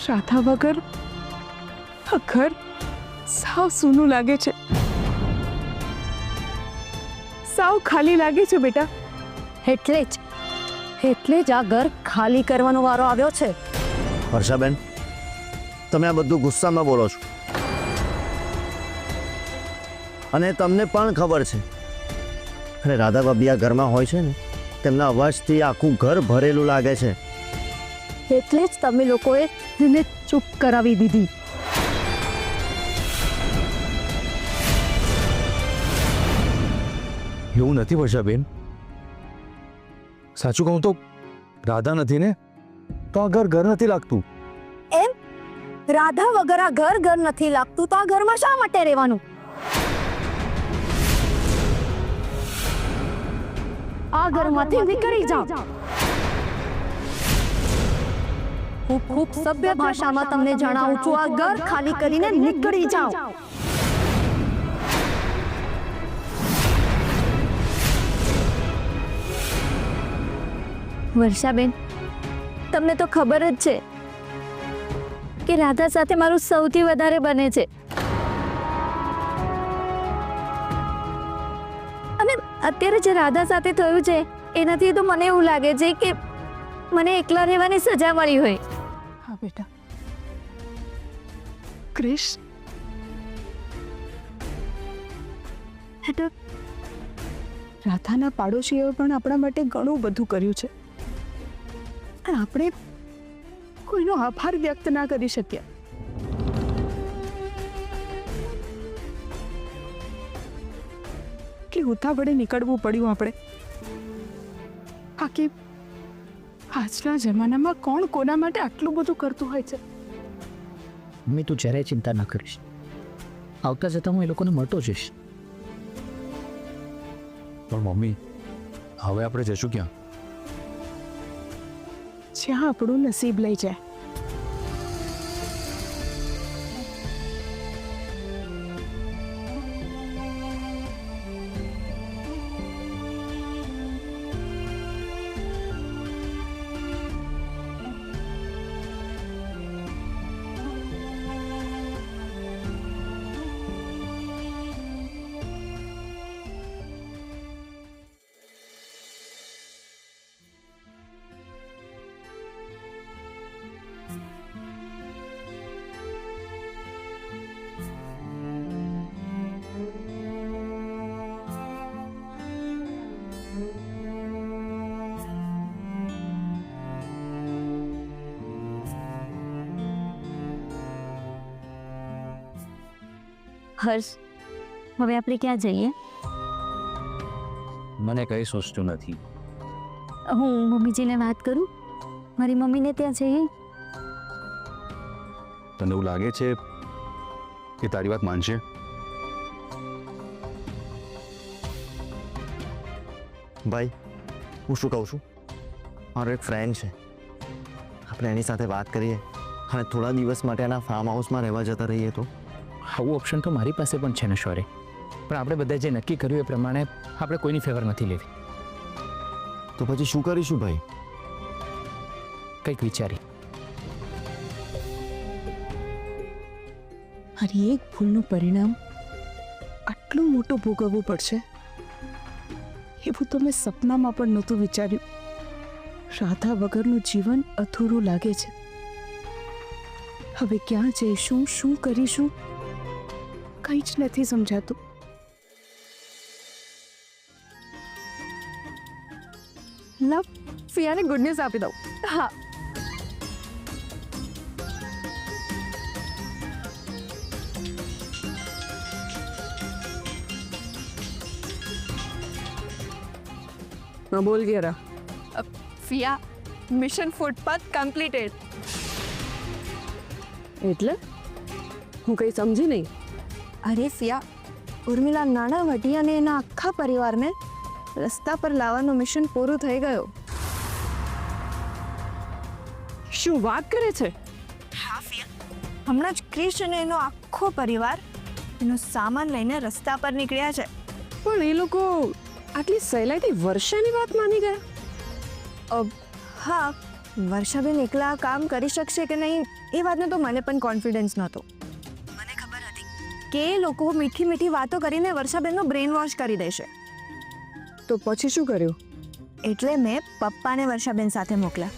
રાધા વગર આ ઘર સાવ સૂનું લાગે છે, સાવ ખાલી લાગે છે બેટા. એટલે જ આ ઘર ખાલી કરવાનો વારો આવ્યો છે. વર્ષાબેન, તમે આ બધું ગુસ્સામાં બોલો છો, અને તમને પણ ખબર છે અને રાધા ભાભી આ ઘરમાં હોય છે ને, તેમના અવાજથી આખું ઘર ભરેલું લાગે છે. એટલે જ તમે લોકોએ એને ચૂપ કરાવી દીધી. એવું નથી વર્ષાબેન, સાચું કહું તો રાધા નથી ને, તો આ ઘર ઘર નથી લાગતું. એમ રાધા વગર આ ઘર નથી લાગતું તો આ ઘરમાં શા માટે રહેવાનું? આ ઘરમાંથી નીકળી જાઓ. હું ખૂબ સભ્ય ભાષામાં તમને જણાવું છું, આ ઘર ખાલી કરીને નીકળી જાઓ. વર્ષાબેન, તમને તો ખબર જ છે કે રાધા સાથે મારું સૌથી વધારે બને છે, અને અત્યારે જે રાધા સાથે થયું છે એનાથી તો મને એવું લાગે છે કે મને એકલા રહેવાની સજા મળી હોય. હા બેટા, ક્રિશ, રાધાના પાડોશીઓએ પણ આપણા માટે ઘણું બધું કર્યું છે, પણ આપણે કોઈનો આભાર વ્યક્ત ના કરી શક્યા. કે ઉતાવળે નીકળવું પડ્યું આપણે. બાકી આજના જમાનામાં કોણ કોના માટે આટલું બધું કરતું હોય છે? મમ્મી, તું જરાય ચિંતા ના કરીશ. આવતા જતા હું એ લોકોને મળતો જઈશ. પણ મમ્મી, હવે આપણે જશું ક્યાં? જ્યાં આપણું નસીબ લઈ જાય. હર્ષ, હવે આપણે ક્યાં જઈએ? મને કંઈ સોચતું નથી. હું મમ્મીજીને વાત કરું, મારી મમ્મીને ત્યાં જઈએ. તને એવું લાગે છે કે તારી વાત માનશે? ભાઈ, હું શું કહું છું, મારો એક ફ્રેન્ડ છે, આપણે એની સાથે વાત કરીએ અને થોડા દિવસ માટે એના ફાર્મ હાઉસમાં રહેવા જતા રહીએ તો? આવું ઓપ્શન તો મારી પાસે પણ છે ને શોરે, પણ આપણે બધા જે નક્કી કર્યું એ પ્રમાણે આપણે કોઈની ફેવર નથી લેવી. તો પછી શું કરીશું ભાઈ? કંઈક વિચારી. મારી એક ભૂલનું પરિણામ આટલું મોટું ભોગવવું પડશે એવું તો મેં સપનામાં પણ નહોતું વિચાર્યું. રાધા વગરનું જીવન અધૂરું લાગે છે. હવે ક્યાં જઈશું, શું કરીશું, કંઈ જ નથી સમજાતું. લવ, ફિયાને ગુડ ન્યૂઝ આપી દઉં. હા, બોલ ગયા. ફિયા, મિશન ફૂટપાથ કમ્પ્લીટેડ. એટલે હું કંઈ સમજી નહીં. અરે ફિયા, ઉર્મિલા નાણાવટી અને એના આખા પરિવારને રસ્તા પર લાવવાનું મિશન પૂરું થઈ ગયું. શું વાત કરે છે? હા ફિયા, હમણાં જ ક્રિશ અને એનો આખો પરિવાર એનો સામાન લઈને રસ્તા પર નીકળ્યા છે. પણ એ લોકો આટલી સહેલાઈથી વર્ષાની વાત માની ગયા? હા, વર્ષાબેન એકલા આ કામ કરી શકશે કે નહીં એ વાતનો તો મને પણ કોન્ફિડન્સ નહોતો. મને ખબર હતી કે એ લોકો મીઠી મીઠી વાતો કરીને વર્ષાબેનનો બ્રેન વોશ કરી દેશે. તો પછી શું કર્યું? એટલે મેં પપ્પાને વર્ષાબેન સાથે મોકલ્યા.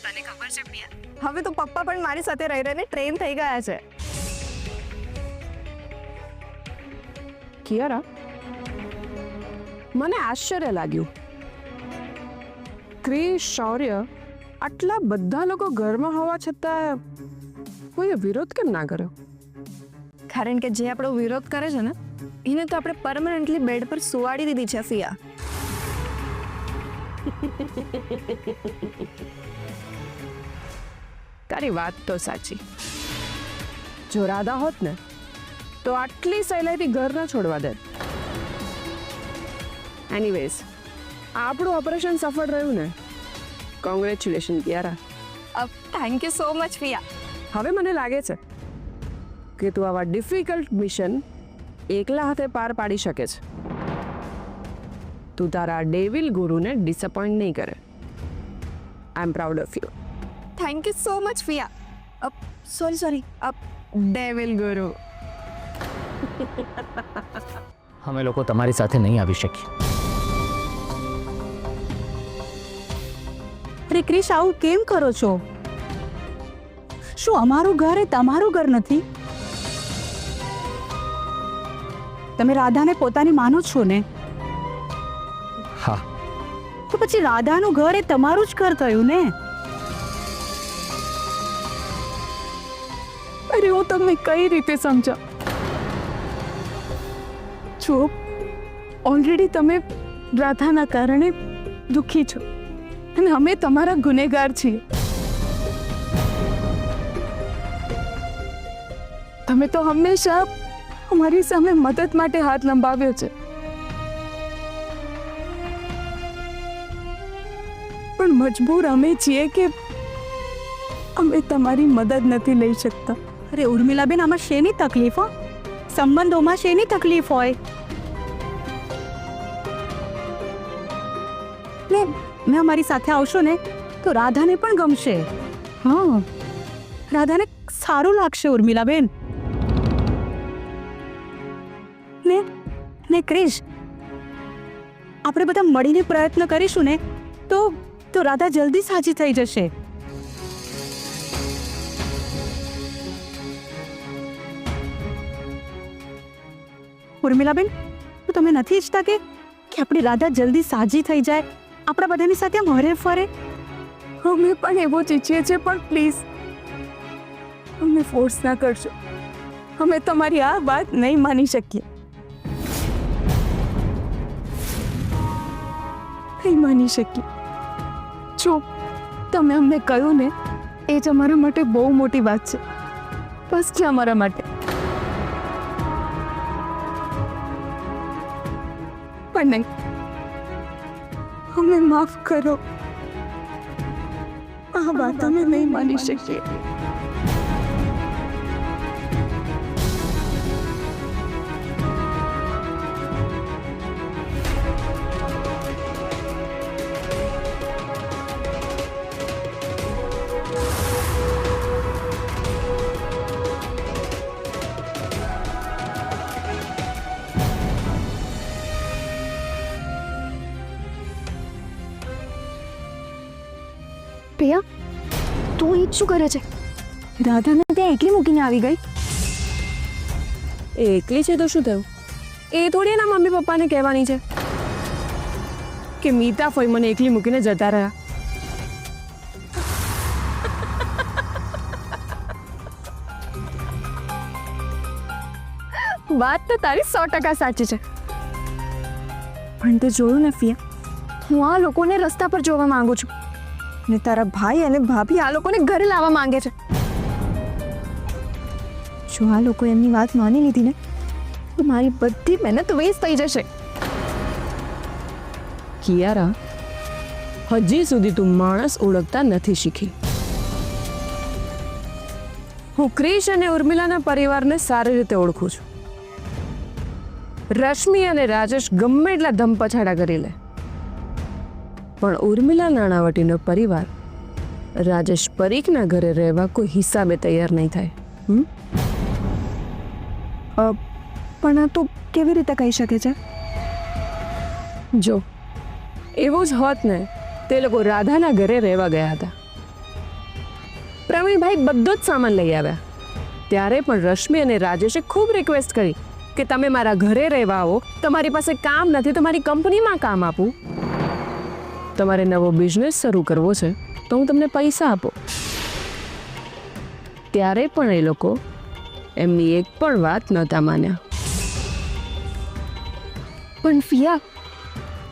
તને ખબર છે પ્રિયા, હવે તો પપ્પા પણ મારી સાથે રહી રહીને ટ્રેન થઈ ગયા છે. કિયારા, મને આશ્ચર્ય લાગ્યું. ક્રિશ, શૌર્ય, આટલા બધા લોકો ઘરમાં હોવા છતાં કોઈએ વિરોધ કેમ ના કર્યો? કારણ કે જે આપણો વિરોધ કરે છે ને એને તો આપણે પરમનન્ટલી બેડ પર સુવાડી દીધી છે ફિયા. તારી વાત તો સાચી. જો રાધા હોત ને તો આટલી સહેલાઈથી ઘર ન છોડવા દે. એનીવેઝ, આપણું ઓપરેશન સફળ રહ્યું ને. Congratulation Kiara. Thank you so much Fiya. હવે મને લાગે છે કે તું આવા ડિફિકલ્ટ મિશન એકલા હાથે પાર પાડી શકે છે. તું તારા ડેવિલ ગુરુને ડિસઅપોઇન્ટ નહીં કરે. I am proud of you. Thank you so much Fiya. Sorry devil Guru. અમે લોકો તમારી સાથે નહીં આવી શકીએ. અરે ક્રિશ, આવું કેમ કરો છો? શું અમારું ઘર એ તમારું ઘર નથી? તમે રાધાને પોતાની માનો છો ને? હા, તો પછી રાધાનું ઘર એ તમારું જ ઘર થયું ને? અરે હું તમને કઈ રીતે સમજા? જો ઓલરેડી તમે રાધાના કારણે દુઃખી છો અને અમે તમારા ગુનેગાર છીએ. તમે તો હંમેશા અમારી સામે મદદ માટે હાથ લંબાવ્યો છે, પણ મજબૂર અમે છીએ કે અમે તમારી મદદ નથી લઈ શકતા. અરે ઉર્મિલાબેન, આમાં શેની તકલીફ? સંબંધોમાં શેની તકલીફ હોય? ને મેં અમારી સાથે આવશો ને તો રાધાને પણ ગમશે. હા, રાધાને સારું લાગશે ઉર્મિલાબેન. ને ક્રિશ, આપણે બધા મળીને પ્રયત્ન કરીશું ને તો રાધા જલ્દી સાજી થઈ જશે. ઉર્મિલાબેન, તો તમે નથી ઈચ્છતા કે આપણી રાધા જલ્દી સાજી થઈ જાય, આપણા બધાની સાથે આમ હરે ફરે? અમે પણ એવો જ ઈચ્છીએ છીએ, પણ પ્લીઝ અમને ફોર્સ ના કરશો. અમે તમારી આ વાત નહીં માની શકીએ. નહીં માની શકીએ. જો તમે અમને કહ્યું ને એ જ અમારા માટે બહુ મોટી વાત છે. બસ છે અમારા માટે. પણ નહીં, અમને માફ કરો. આ વાત અમે નહીં માની શકીએ. પ્રિયા, તું એ શું કરે છે? રાધાને ત્યાં એકલી મૂકીને આવી ગઈ? એ એકલી છે તો શું થયું? એ થોડી એના મમ્મી પપ્પાને કહેવાની છે કે મીતા ફોઈ મને એકલી મૂકીને જતા રહ્યા. વાત તો તારી 100% સાચી છે, પણ તે જોયું ને ફિયા, હું આ લોકોને રસ્તા પર જોવા માંગુ છું ને તારા ભાઈ અને ભાભી આ લોકોને ઘરે લાવવા માંગે છે. જો આ લોકો એમની વાત માની લીધી ને તો મારી બધી મહેનત વેસ્ટ થઈ જશે. કિયારા, હજી સુધી તું માણસ ઓળખતા નથી શીખી. હું ક્રિશ અને ઉર્મિલાના પરિવારને સારી રીતે ઓળખું છું. રશ્મિ અને રાજેશ ગમે એટલા ધમપછાડા કરી લે, પણ ઉર્મિલા નાણાવટીનો પરિવાર રાજેશ પરીખના ઘરે રહેવા કોઈ હિસાબે તૈયાર નહીં થાય. પણ આ તો કેવી રીતે કહી શકે છે? જો એવું જ હોત ને તે લોકો રાધાના ઘરે રહેવા ગયા હતા. પ્રવીણભાઈ બધો જ સામાન લઈ આવ્યા. ત્યારે પણ રશ્મિ અને રાજેશે ખૂબ રિક્વેસ્ટ કરી કે તમે મારા ઘરે રહેવા આવો, તમારી પાસે કામ નથી તો મારી કંપનીમાં કામ આપું. તમારે નવો બિઝનેસ શરૂ કરવો છે તો હું તમને પૈસા આપો. ત્યારે પણ એ લોકો એમની એક પણ વાત નહોતા માન્યા. પણ ફિયા,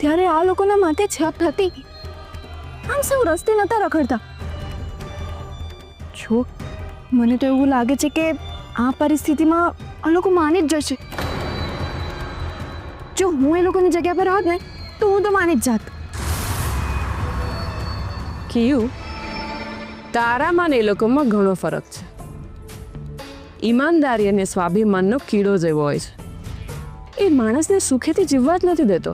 ત્યારે આ લોકોના માથે છાપ હતી. આમ સૌ રસ્તે નહોતા રખડતા. જો મને તો એવું લાગે છે કે આ પરિસ્થિતિમાં આ લોકો માની જ જશે. જો હું એ લોકોની જગ્યા પર હોત ને તો હું તો માની જ જાત. કિયું, તારામાં ને એ લોકોમાં ઘણો ફરક છે. ઈમાનદારી અને સ્વાભિમાનનો કીડો જેવો હોય છે. એ માણસને સુખેથી જીવવા જ નથી દેતો.